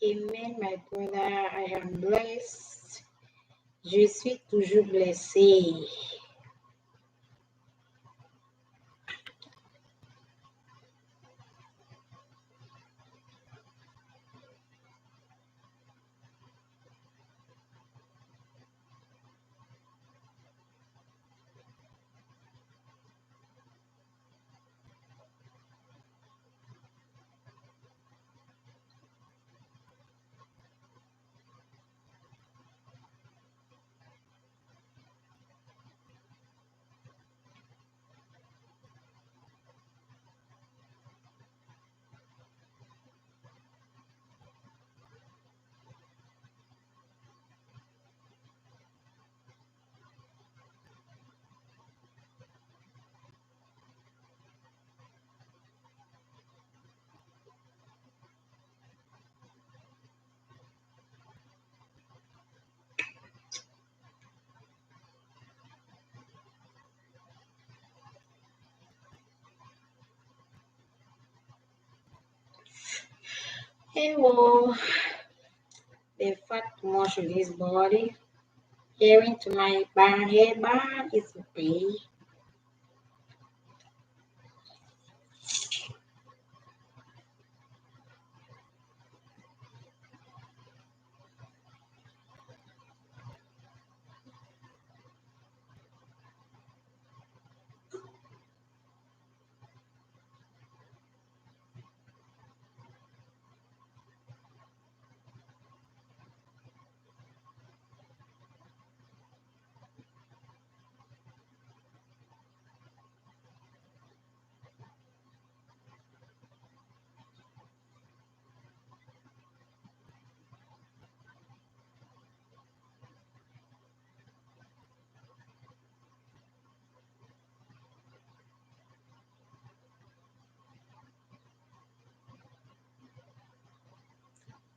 Amen, my brother. I am blessed. Je suis toujours blessé. Hello. The fat too much of this body. Hearing to my bar, hair bar is okay.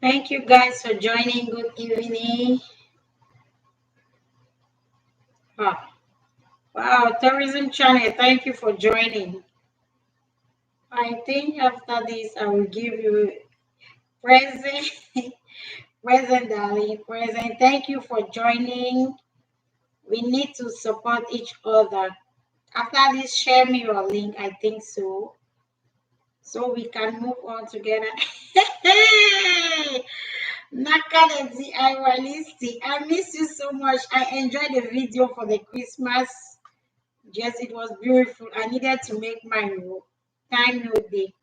Thank you guys for joining. Good evening. Wow, tourism channel. Thank you for joining. I think after this, I will give you present. Present, darling. Present. Thank you for joining. We need to support each other. After this, share me your link. I think so. So we can move on together. Nakadezi, I miss you so much. I enjoyed the video for the Christmas. Yes, it was beautiful. I needed to make my time no day.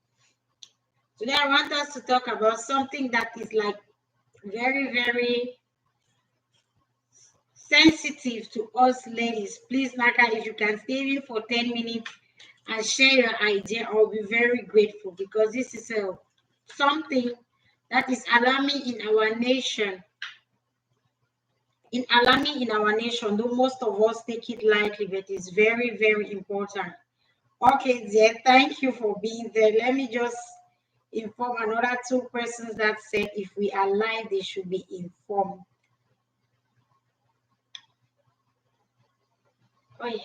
Today I want us to talk about something that is like very, very sensitive to us ladies. Please, Naka, if you can stay in for 10 minutes and share your idea, I'll be very grateful because this is something that is alarming in our nation. Though most of us take it lightly, but it's very, very important. Okay, dear, thank you for being there. Let me just inform another 2 persons that said if we are live, they should be informed. Oy.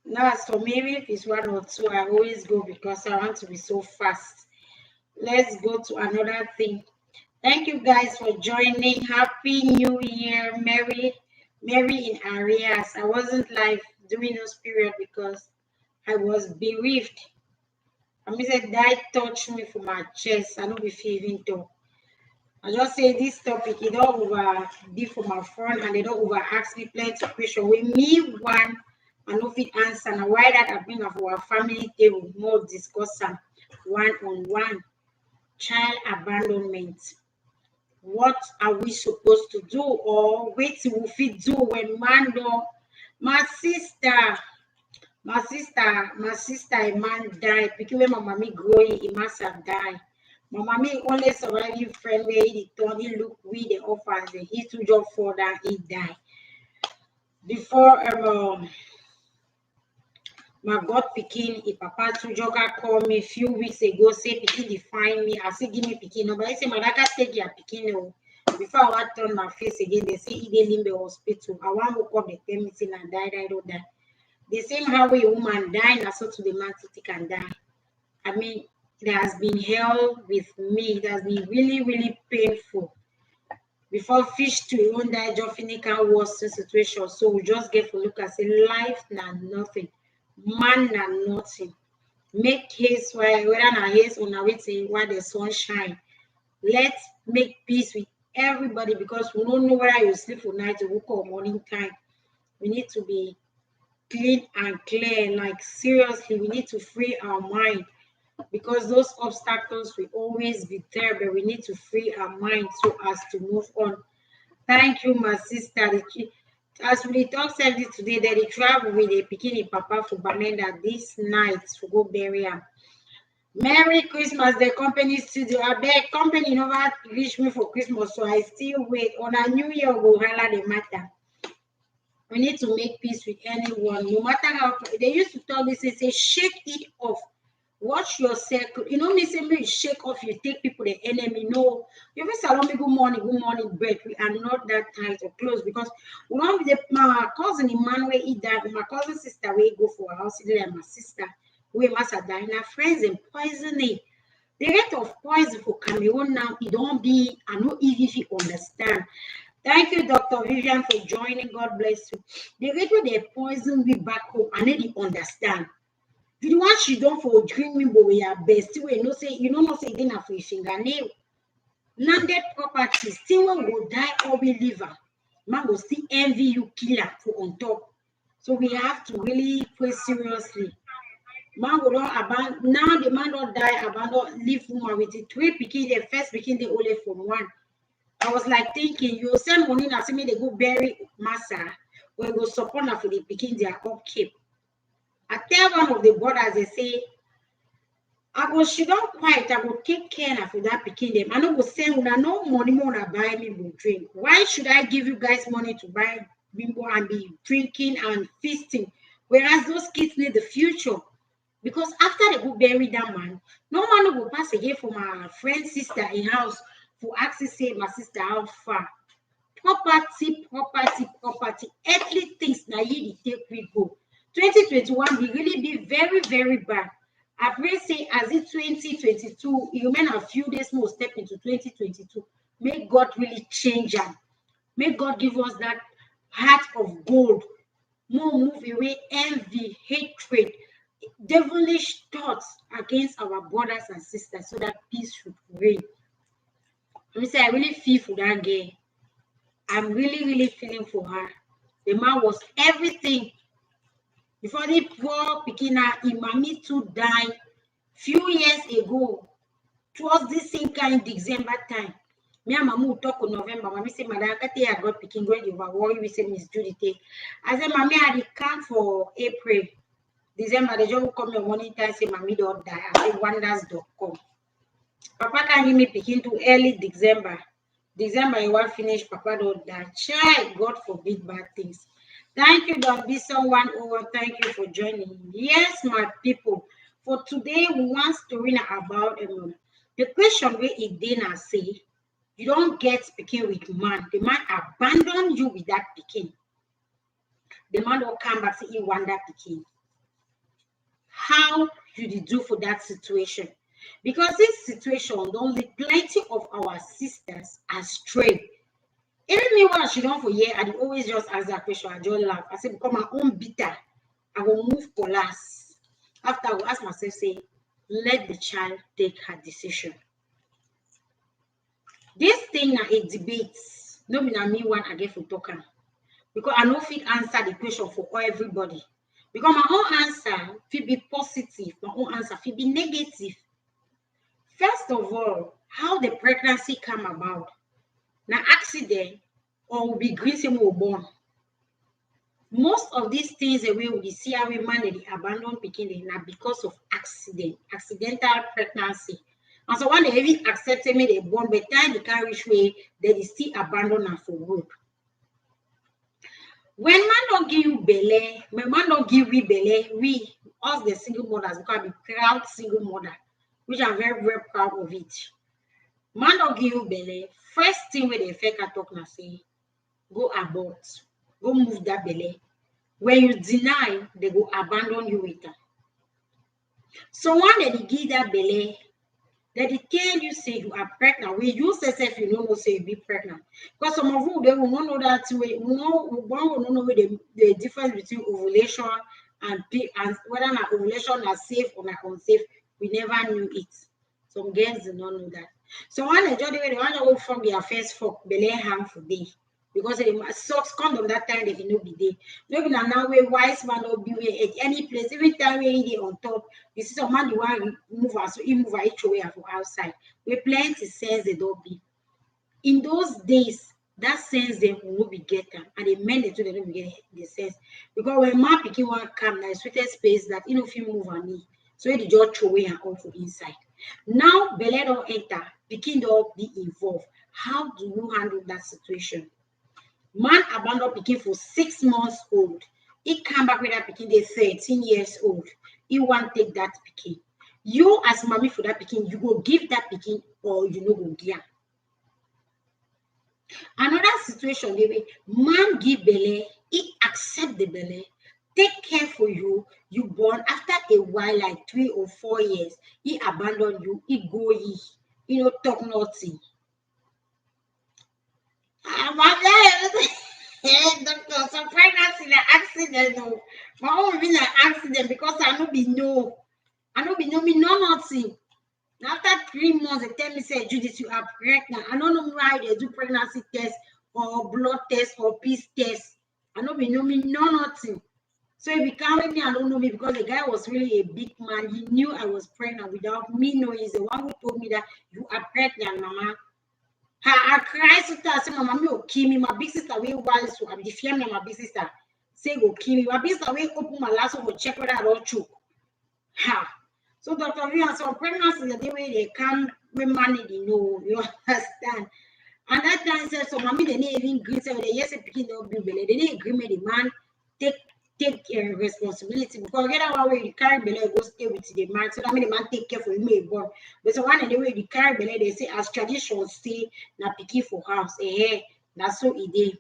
Now, so maybe if it's 1 or 2, I always go because I want to be so fast. Let's go to another thing. Thank you guys for joining. Happy New Year. Merry in arrears. I wasn't live during those period because I was bereaved. I mean, that touched me for my chest. I don't be feeling though. I just say this topic, it don't over be for my friend and they don't over ask me plenty of questions. With me, one, I know fit answer. And why that I bring of our family table more discussing one-on-one. Child abandonment. What are we supposed to do or wait we fit do when man do? My sister, a man died because when my mommy growing, he must have died. My mommy only surviving friend where he turn, he look we the offers, he too just fall down, he died. Before my God pikin, if papa too joga call me a few weeks ago, say pikin define me, I say give me pikin. No, but I say Madaka take your pikin. No. Before I want turn my face again, they say he dey limbe hospital. I want to come, they tell me say I die, don't die. The same how a woman die, na so to the man to take and die. I mean, It has been hell with me. It has been really, really painful. Before fish to own that Jofinica was situation. So we just get to look and say life na nothing. Man na nothing. Make haste while whether na haste or na waiting while the sun shine. Let's make peace with everybody because we don't know whether you sleep for night or wake up morning time. We need to be clean and clear. Like seriously, we need to free our mind because those obstacles will always be there, but we need to free our mind so as to move on. Thank you, my sister. As we talk service today, that they travel with a bikini papa for Bamenda this night to go bury him. Merry Christmas, the company studio. I beg company never reach me for Christmas, so I still wait. On a new year, we'll highlight the matter. We need to make peace with anyone, no matter how. They used to tell this, they say, shake it off. Watch your circle. You know, me say, me shake off, you take people the enemy. No, you will salon me good morning, bread. We are not that tight or close because we don't be my cousin Emmanuel eat that. My cousin sister, we go for a house, and my sister, we must have died. Our friends and poisoning. The rate of poison for Cameroon now, it don't be, I know easy to understand. Thank you, Dr. Vivian, for joining. God bless you. The rate where they poison me back home, I need to understand. The one she done for dreaming, but we are best. We no say you don't know say again for fingernail. Landed property still one will die or we live. Man will still envy you, killer for on top. So we have to really pray seriously. Man will not abandon now. The man don't die, abandon, leave woman with it. Three picking the first picking the only from one. I was like thinking, you send money now, see me they go bury massa, or you go support her for the picking their upkeep. I tell one of the brothers, they say, I go she don't quiet, I go take care of that picking them. I know go say when I no money more to buy me will drink. Why should I give you guys money to buy bimbo and be drinking and feasting? Whereas those kids need the future. Because after they go bury that man, no man will pass again for my friend's sister in house for access say my sister how far. Property. Earthly things now you take we go. 2021 will really be very, very bad. I pray say as it 2022, you remain a few days more step into 2022. May God really change them. May God give us that heart of gold. More move away envy, hatred, devilish thoughts against our brothers and sisters so that peace should reign. Let me say I really feel for that girl. I'm really, really feeling for her. The man was everything. Before the poor Pikina, Imami too died few years ago. Towards this same kind December time. Me and Mamu talk in November. Mami say, Madam, I got picking grade over worry. We say, Miss Judy. I said, Mami, I had come for April. December, the job will come your morning time, say, Mami don't die. I say, wonders.com. Papa can give me picking to early December. December, you want finish, Papa don't die. Child, God forbid bad things. Thank you, don't be someone over. Thank you for joining. Yes, my people. For today, we want to read about the question where it didn't say, you don't get speaking with man. The man abandon you with that picking. The man will come back say he want that picking. How you do for that situation? Because this situation don't lead plenty of our sisters astray. Even me when she don't for year, I always just ask that question. I just laugh. I say, become my own bitter. I will move for last. After I will ask myself, say, let the child take her decision. This thing now a debate. No be na me one again for talking. Because I know fit answer the question for everybody. Because my own answer fit be positive, my own answer fit be negative. First of all, how the pregnancy come about. Now accident or will be greasy more born. Most of these things that we will see how we manage the abandoned picking now because of accidental pregnancy. And so when they even accepted me, they born, but time they can't reach way, they still abandon her for good. When man don't give you belly, when man don't give we belly, we, us the single mothers, we can be proud single mother, which I'm very, very proud of it. Man don't give you belly, first thing where they fake talk now say, go abort, go move that belly. When you deny, they go abandon you with her. So one that they give that belly, Then they tell you say you are pregnant. We use yourself, you know, say you be pregnant. Because some of you they will not know that way. One will not know the difference between ovulation and whether an ovulation is safe or not unsafe. We never knew it. Some girls do not know that. So when they just they want to go from their first fuck, belay harmful day. Because they socks condom that time they no be there. Maybe now we wise man or be at any place. Every time we there on top, you see some man the one move us, so he move each way for outside. We plenty sense they don't be. In those days, that sense they will be get them, and the men they do they don't be get the sense. Because when man picking one come now, sweetest space that you know if you move on me, so he just throw away and all for inside. Now belle don't enter, picking don't be involved. How do you handle that situation? Man abandon pikin for 6 months old. He come back with that pikin, they 13 years old. He want take that pikin. You as mommy for that pikin, you go give that pikin or you no go give. Another situation, the man give belle, he accept the belle, take care for you, you born after a while, like 3 or 4 years, he abandon you, he go he no talk nothing. Doctor, some pregnancy na accident o. My own be na accident because I no be know. I no be know me know nothing. After 3 months, they tell me, say, Judith, you are pregnant. I don't know why they do pregnancy test or blood test or peace test. I no be know me know nothing. So if he carry me, I don't know me because the guy was really a big man. He knew I was pregnant without me knowing. He's the one who told me that you are pregnant, mama. I cry so I say, Mama, me will kill me. My big sister will wise so I'm the family, my big sister. Say go kill me. My big sister will open my last one, go check whether I don't choke. Ha. So Dr. V and some pregnancy the day where they come when money they know, you understand. And that time said so mommy they didn't even agree. So they yes picking up bill, they didn't agree with the man take responsibility because get that one way you carry belly go stay with the man. So that mean the man take care for you born. But so one of the way you carry belly, they say as tradition say na picking for house. That's so it is.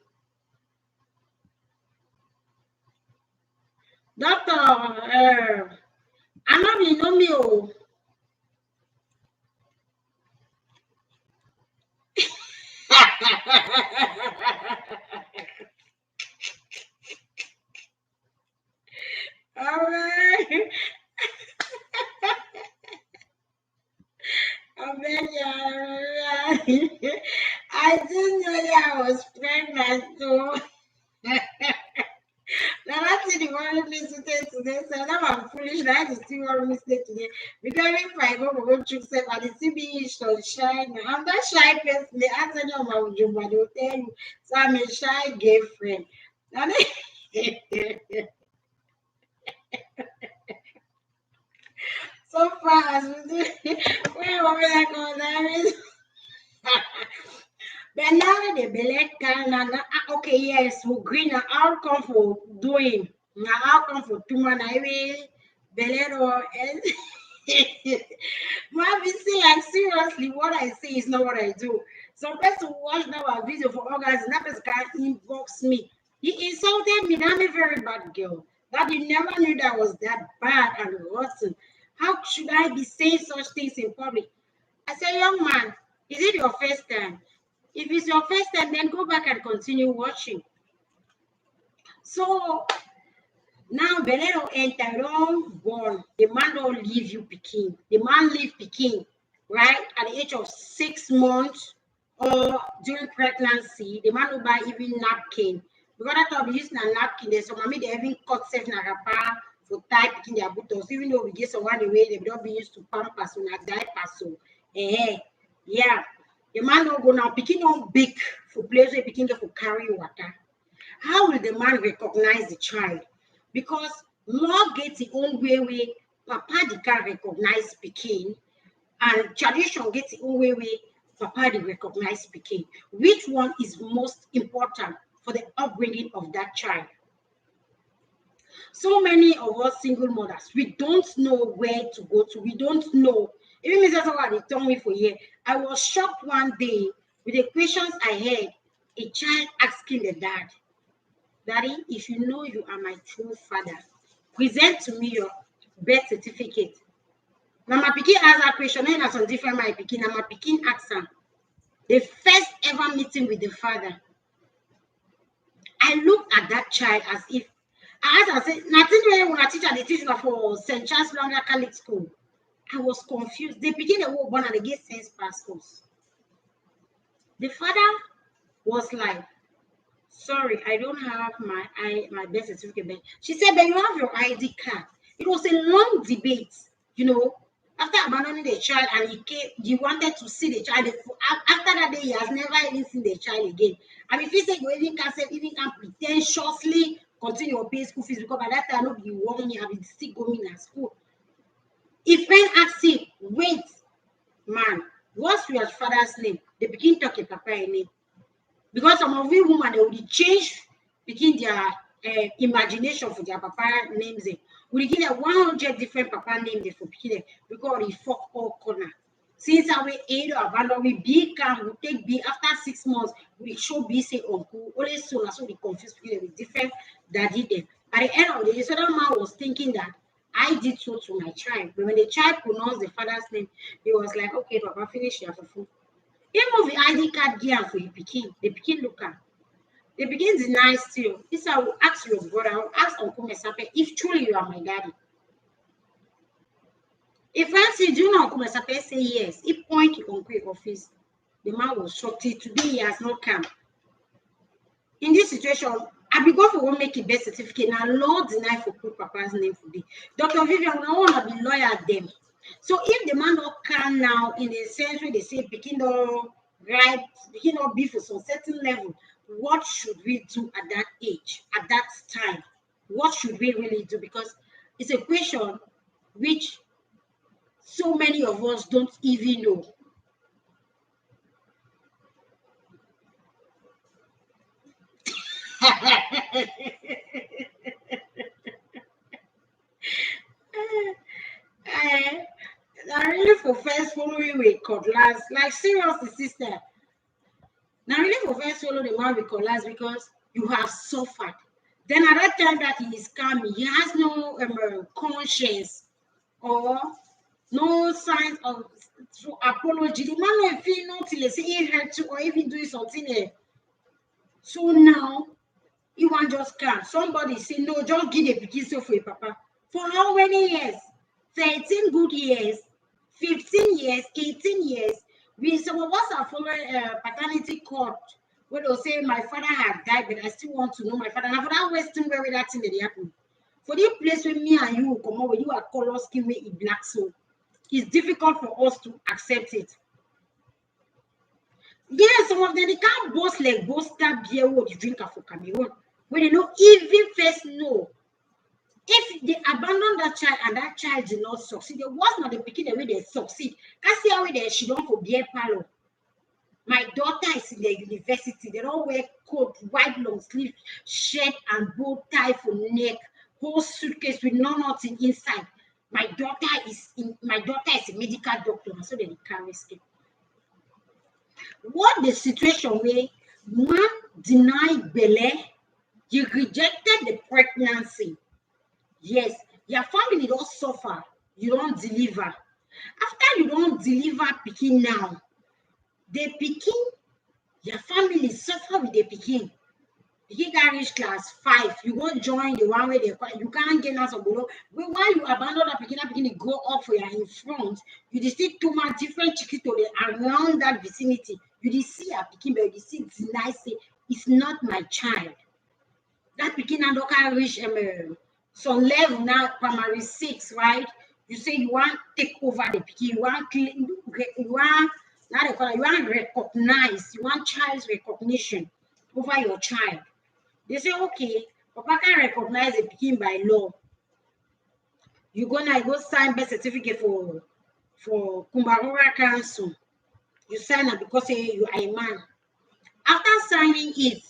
Doctor, I'm not really know me. Oh. All right. I bet you. I didn't know that I was pregnant, so now that's the one mistake today. So now I'm foolish. That is still one mistake today. Because if I go through self and the CB sunshine, I'm not shy person. They ask me on my job, but they'll tell you. So I'm a shy gay friend. And so far as we do, where are we going? There is. But now the belly can okay, yes, we green na outcome for doing. Na outcome for two man I will belly or man, be see like seriously what I say is not what I do. Some person watch now a video for organs, that person can inbox me. He insulted me. I'm a very bad girl. That you never knew that was that bad and rotten. How should I be saying such things in public? I say, young man, is it your first time? If it's your first time, then go back and continue watching. So now belle don enter, don born. The man don't leave you pikin. The man leave pikin, right? At the age of 6 months or during pregnancy, the man will buy even napkin. Because that time we using a napkin there, so mommy they even cut safe na wrapper for tie pikin their buttons. Even though we get someone the way they don't be used to pampers or na diaper so. Yeah. The man don't go now, pikin don't big for place where pikin get for carry water. How will the man recognize the child? Because law gets the own way papa they can recognize pikin, and tradition gets the own way papa they recognize pikin. Which one is most important for the upbringing of that child? So many of us single mothers, we don't know where to go to. We don't know. Even Mrs. Howard, they told me for years. I was shocked one day with the questions I heard. A child asking the dad, Daddy, if you know you are my true father, present to me your birth certificate. Now my pikin ask that question, and that's on different my pikin. Now my pikin ask am. The first ever meeting with the father. I look at that child as if I said, nothing when I teach at the teacher for St. Charles Longer Catholic School. I was confused. They begin a whole one and they get sense passports. The father was like, sorry, I don't have my birth certificate. She said, but you have your ID card. It was a long debate, you know. After abandoning the child and he wanted to see the child. After that day, he has never even seen the child again. I mean, if he said you even can pretentiously continue your pay school fees because by that time, not be working, you have been still going to school. If friend asks him, wait, man, what's your father's name? They begin talking papa name. Because some of you women, they would change begin their imagination for their papa names. We give them 100 different papa names for begin because we fuck all corner. Since our age or abandon, we B can we take B after 6 months, we show B say uncle. Only so we confuse people with different daddy them. At the end of the day, so that man was thinking that I did so to my child. But when the child pronounced the father's name, he was like, okay, papa, finish your fufu. Even the ID card gear for the pikin look am. They begin deny still. This I will ask your brother, I will ask Uncle Mesape if truly you are my daddy. If I say, do you know Uncle Mesape say yes, he point to Uncle office. The man was shocked. Today he has not come. In this situation, I be go for one make a birth certificate. Now law deny for put papa's name for the Dr. Vivian, I want to be lawyer them. So if the man not can now in the sense where they say picking up right, picking up be for some certain level, what should we do at that age, at that time? What should we really do? Because it's a question which so many of us don't even know. I really for first following with cutlass, like seriously, sister. Now really for first follow the man with cutlass because you have suffered. Then at that time that he is coming, he has no conscience or no signs of apology. The man will feel not till say he hurt you or even doing something. So now he want just come. Somebody say no, just give the pikin so for your papa. For how many years? 13 good years, 15 years, 18 years. Some of us are following paternity court where they'll say my father had died, but I still want to know my father. Now for that Western where that thing that happened. For this place where me and you come on, where you are color skin where it black, so it's difficult for us to accept it. Yes, some of them they can't boast like boast that beer what you drink for Cameroon, where they don't even first know. If they abandon that child and that child did not succeed, the worst not the picking the way they succeed. Can't see how they she don't for beer parlor. My daughter is in the university. They don't wear coat, white long sleeve shirt and bow tie for neck, whole suitcase with nothing inside. My daughter is a medical doctor, so they carry skin. What the situation where man denied belle, you rejected the pregnancy. Yes, your family don't suffer, you don't deliver. After you don't deliver pikin now, the pikin, your family suffer with the pikin. Pikin can reach class 5, you won't join the one where you can't get us below. But while you abandon that pikin go up for you in front, you see too much different chiquito around that vicinity. You see a pikin, but you see deny say it's not my child. That pikin now don't reach some level now, primary 6, right? You say you want to take over the pikin, you want recognize, you want child's recognition over your child. They say, okay, Papa can recognize the pikin by law. You go sign birth certificate for Kumbarora Council. You sign it because you are a man. After signing it,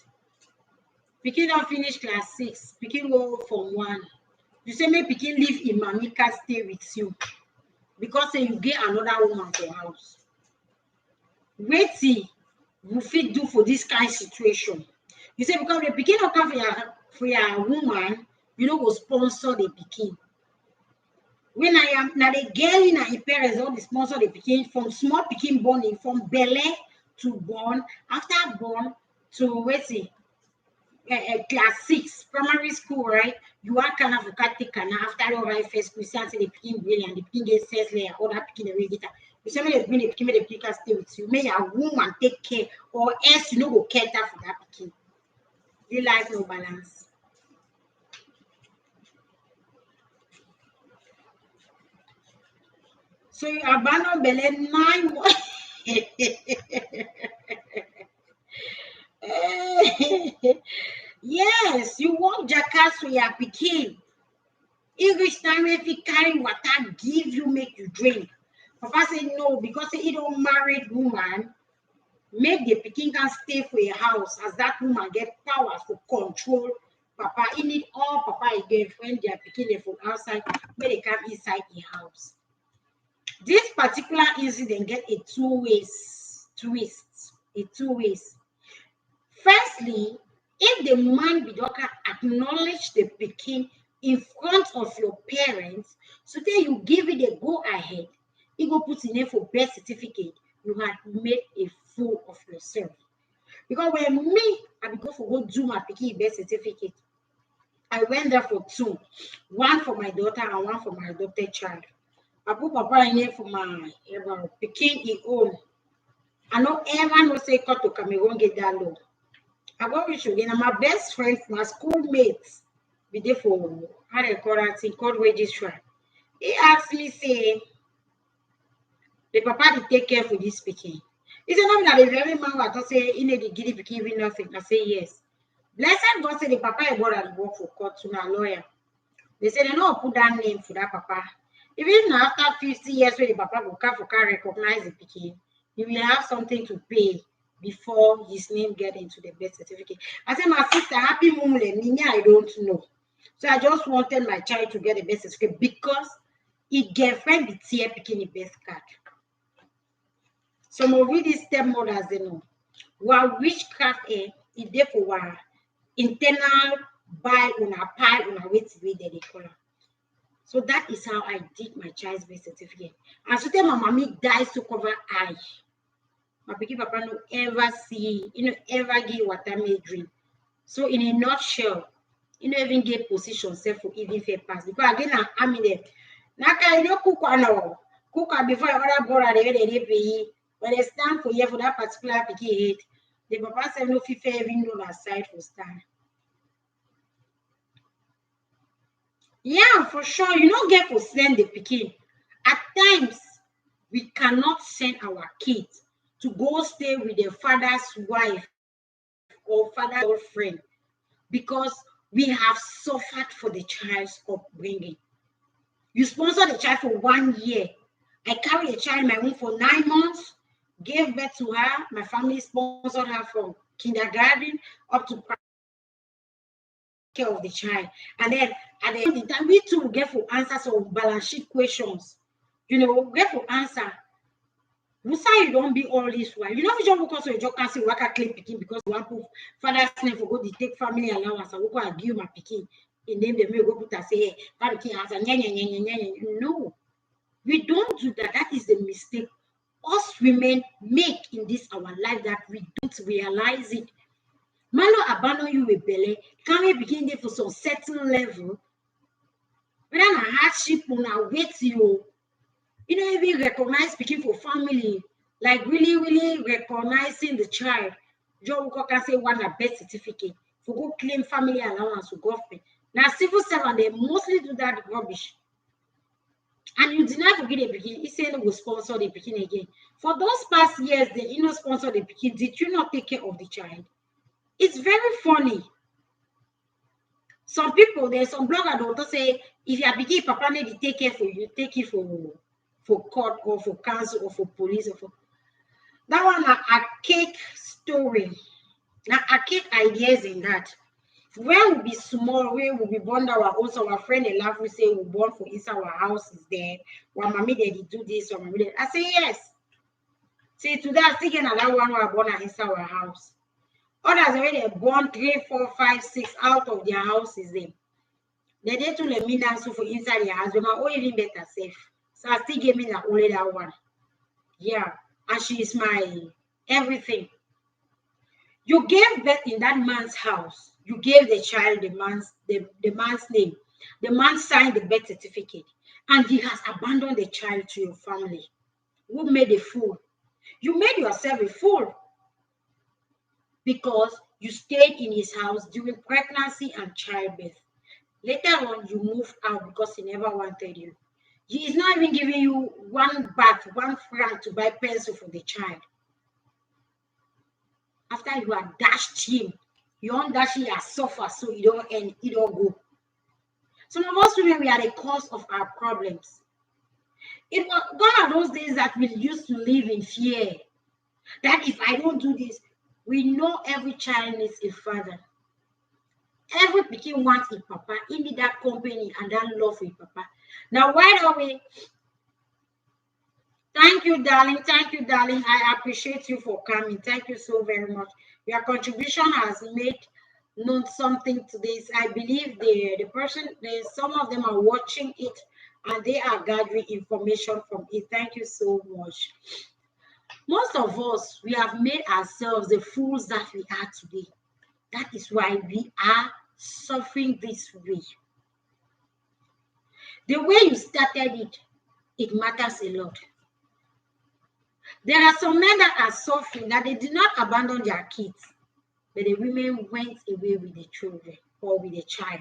pikin don't finish class 6, pikin go from 1. You say make pikin leave in Mamika stay with you because you get another woman for house. Wetin you fit do for this kind of situation? You say because the pikin don't come for your woman, you know go sponsor the pikin. When I am now the girl in her parents all the sponsor the pikin from small pikin born from belle to born after born to wait see class 6 primary school, right? You are kind of take and after all right first school say the pikin brilliant, the pikin get sense layer, all that pikin already get. You say me the bring the pikin, make the pikin stay with you. May a woman take care, or else you no go cater for that pikin. The life no balance. So you abandon belle 9 months. Yes, you want jackass for your pikin. Each time if he carry water, give you, make you drink. Papa say no, because he don't married woman, make the pikin can stay for a house as that woman get powers to control Papa. He need all Papa again when their pikin from outside, when they come inside the house. This particular incident get a two ways twist. A two ways. Firstly, if the man Bidoka acknowledge the pikin in front of your parents, so then you give it a go ahead, you go put in there for birth certificate, you had made a fool of yourself. Because when me, I go for go do my pikin birth certificate, I went there for two, one for my daughter and one for my adopted child. I put Papa in there for my pikin he own. I know everyone will say cut to Cameroon get that low. I go reach again. And my best friend, my schoolmates, be there for how they call that thing called registrar. He asked me, say, the papa to take care for this pikin. He said, no, that the very man was say, he need to give the pikin even nothing. I say, yes. Blessed God say the papa is going to work for court to a lawyer. They said, they don't put that name for that papa. Even after 50 years, when the papa will come for car recognize the pikin, he will have something to pay before his name get into the birth certificate. I said, my sister, happy moment, I don't know. So I just wanted my child to get a birth certificate because he girlfriend the tear picking the birth card. Some of these stepmothers, they know. While witchcraft is there for our internal buy on a pie on a way to be they call. So that is how I did my child's birth certificate. And so then my mommy dies to cover eye. My pikin papa no ever see, ever give water may drink. So in a nutshell, even get position self for even fair pass. Because again, I'm in there. Naka, cook before other brother they pay. When they stand for you for that particular pikin head, the papa say no fit even know that side for stand. Yeah, for sure. You don't get to send the pikin. At times, we cannot send our kids to go stay with their father's wife or father's girlfriend because we have suffered for the child's upbringing. You sponsor the child for 1 year. I carry a child in my womb for 9 months, gave birth to her. My family sponsored her from kindergarten up to care of the child. And then at the end of the time, we too get for answers some balance sheet questions. Get for answer. Musa, you don't be all this while. You know, if you don't because you just can't say work claim picking because you want to father's name for go to take family allowance and go and give my picking. In name they may go put and say, hey, that picking answer. No, we don't do that. That is the mistake us women make in this our life that we don't realize it. Malo abandon you with belly, can we begin there for some certain level? Whether a hardship on our wait you, even recognize speaking for family, like really, really recognizing the child. Joe can say one a birth certificate for go claim family allowance for government. Now civil servant they mostly do that rubbish. And you deny forget the pikin, he said will sponsor the pikin again. For those past years, they sponsor the pikin. Did you not take care of the child? It's very funny. Some people, there's some blogger that say, if you are pikin, papa need to take care for you, take it for court or for council or for police or for that one a cake story. Now a cake ideas in that. When we be small, we will be born also our friend and laugh, we say we born for inside our house is there. Well, mommy daddy do this or mommy daddy. I say yes. See today I still get another one who are born inside our house. Others already born 3, 4, 5, 6 out of their houses then. The day to let me now so for inside the house, my own even better safe. So I still give me that only that one. Yeah, and she is my everything. You gave birth in that man's house. You gave the child the man's name. The man signed the birth certificate, and he has abandoned the child to your family. Who made a fool? You made yourself a fool because you stayed in his house during pregnancy and childbirth. Later on, you moved out because he never wanted you. He is not even giving you one baht, 1 franc to buy pencil for the child. After you have dashed him, you don't dash him as suffer, so you don't end, it don't go. Some of us women, we are the cause of our problems. It was gone are those days that we used to live in fear. That if I don't do this, we know every child needs a father. Every pikin wants a papa. He need that company and that love for a papa. Now, why don't we? Thank you, darling. Thank you, darling. I appreciate you for coming. Thank you so very much. Your contribution has made known something to this. I believe the person, some of them are watching it and they are gathering information from it. Thank you so much. Most of us, we have made ourselves the fools that we are today. That is why we are suffering this way. The way you started it, it matters a lot. There are some men that are suffering that they did not abandon their kids, but the women went away with the children or with the child.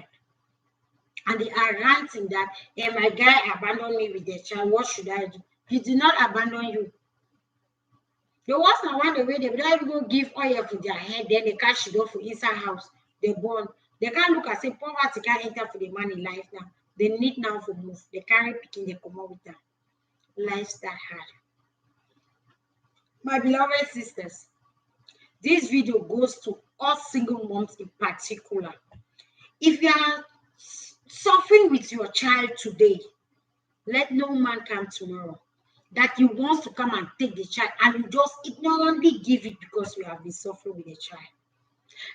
And they are ranting that, hey, my guy abandoned me with the child. What should I do? He did not abandon you. The ones that want the way they don't even go give oil for their head, then they cash it off for inside house. They born. They can't look and say poverty can't enter for the man in life now. They need now for move. They carry picking, they come out with them. Life's that hard. My beloved sisters, this video goes to us single moms in particular. If you are suffering with your child today, let no man come tomorrow that you want to come and take the child and you just ignorantly give it because you have been suffering with the child.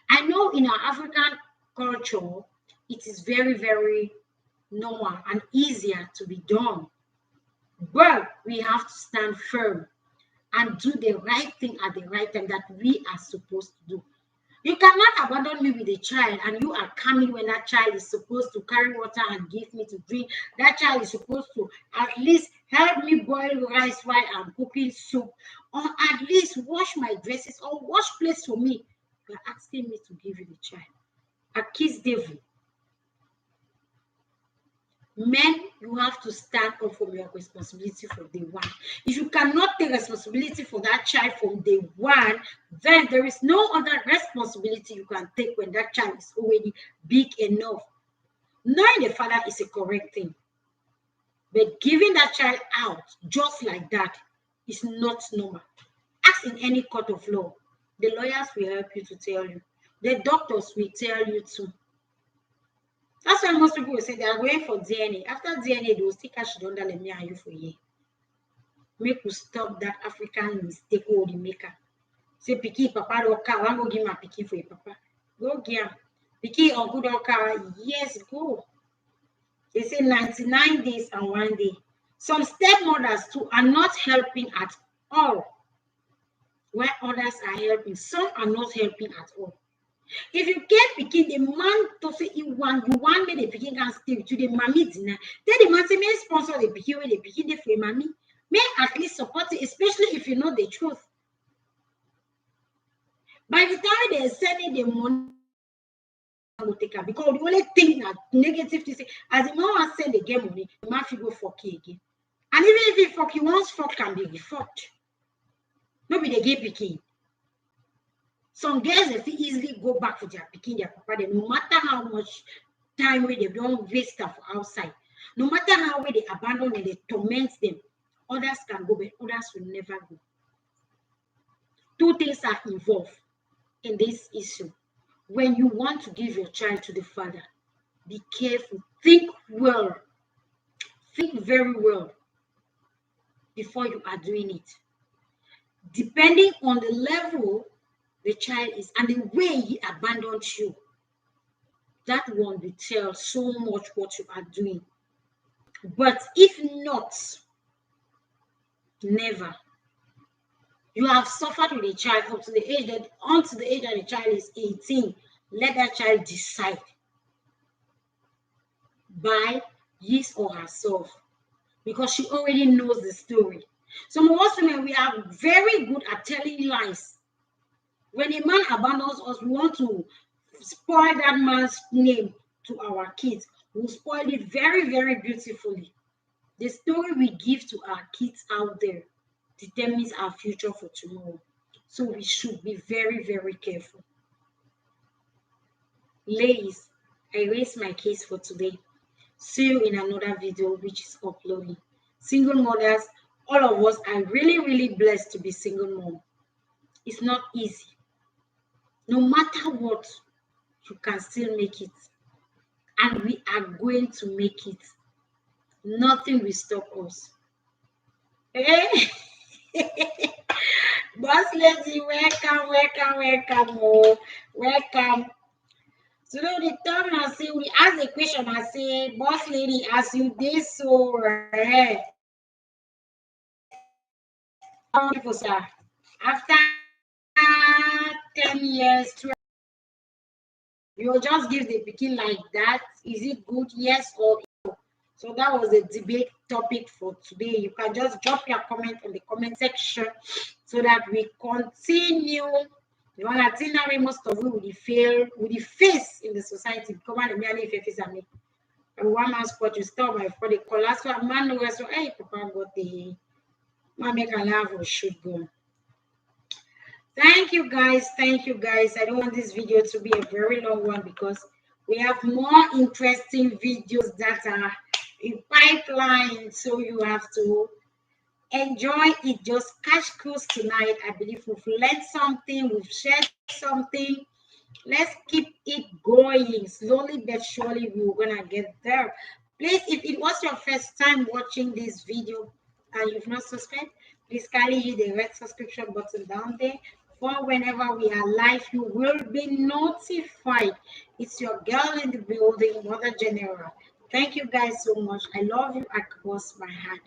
I know in our African culture, it is very, very normal and easier to be done. But we have to stand firm and do the right thing at the right time that we are supposed to do. You cannot abandon me with a child and you are coming when that child is supposed to carry water and give me to drink. That child is supposed to at least help me boil rice while I'm cooking soup, or at least wash my dresses or wash plates for me. You're asking me to give you the child. A kiss devil. Men, you have to stand up for your responsibility from day one. If you cannot take responsibility for that child from day one, then there is no other responsibility you can take when that child is already big enough. Knowing the father is a correct thing, but giving that child out just like that is not normal. Ask in any court of law. The lawyers will help you to tell you. The doctors will tell you too. That's why most people will say they are going for DNA. After DNA, they will still catch it under me and you for a year. Make you stop that African mistake or the maker. Say, Piki, Papa, Oka, I'm going to give my Piki for your Papa. Go give him. Piki, Uncle Oka, yes, go. They say 99 days and 1 day. Some stepmothers too are not helping at all. While others are helping, some are not helping at all. If you get picking the man to say you want me the picking can stay with you, the mommy dinner. Then the man say, may sponsor the picking when the picking the free mommy. May at least support it, especially if you know the truth. By the time they send it the money, because the only thing that negative to say, as the man send the game money, the man will go fuck you again. And even if he fuck you once, fuck can be fucked. Nobody they get picking. Some girls they easily go back for their picking their papa. They, no matter how much time they don't waste stuff outside, no matter how they abandon and they torment them, others can go, but others will never go. Two things are involved in this issue. When you want to give your child to the father, be careful. Think well. Think very well before you are doing it. Depending on the level the child is and the way he abandoned you. that one will tell so much what you are doing. But if not, never. You have suffered with a child up to the age that until the age that the child is 18. Let that child decide by his or herself, because she already knows the story. Some of us women, we are very good at telling lies. When a man abandons us, we want to spoil that man's name to our kids. We'll spoil it very, very beautifully. The story we give to our kids out there determines our future for tomorrow. So we should be very, very careful. Ladies, I raise my case for today. See you in another video which is uploading. Single mothers, all of us are really, really blessed to be single mom. It's not easy. No matter what, you can still make it. And we are going to make it. Nothing will stop us. Eh? Boss lady, welcome, welcome, welcome, oh, welcome. So now the time I say we ask the question, I say, boss lady, as you did so right. People sir, after 10 years, you'll just give the picking like that. Is it good? Yes or no? So that was the debate topic for today. You can just drop your comment on the comment section so that we continue. You want to think most of you will fail, will face in the society. Come on, merely face me. And one man spot you stop my for the call. That's what man knows. So hey, Papa got the man make a laugh or should go. Thank you guys. Thank you guys. I don't want this video to be a very long one because we have more interesting videos that are in pipeline. So you have to enjoy it. Just catch cruise tonight. I believe we've learned something. We've shared something. Let's keep it going. Slowly but surely, we're going to get there. Please, if it was your first time watching this video and you've not subscribed, please kindly hit the red subscription button down there. For whenever we are live, you will be notified. It's your girl in the building, Mother General. Thank you guys so much. I love you across my heart.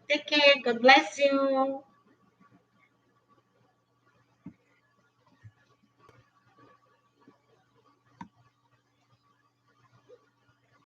Take care. God bless you.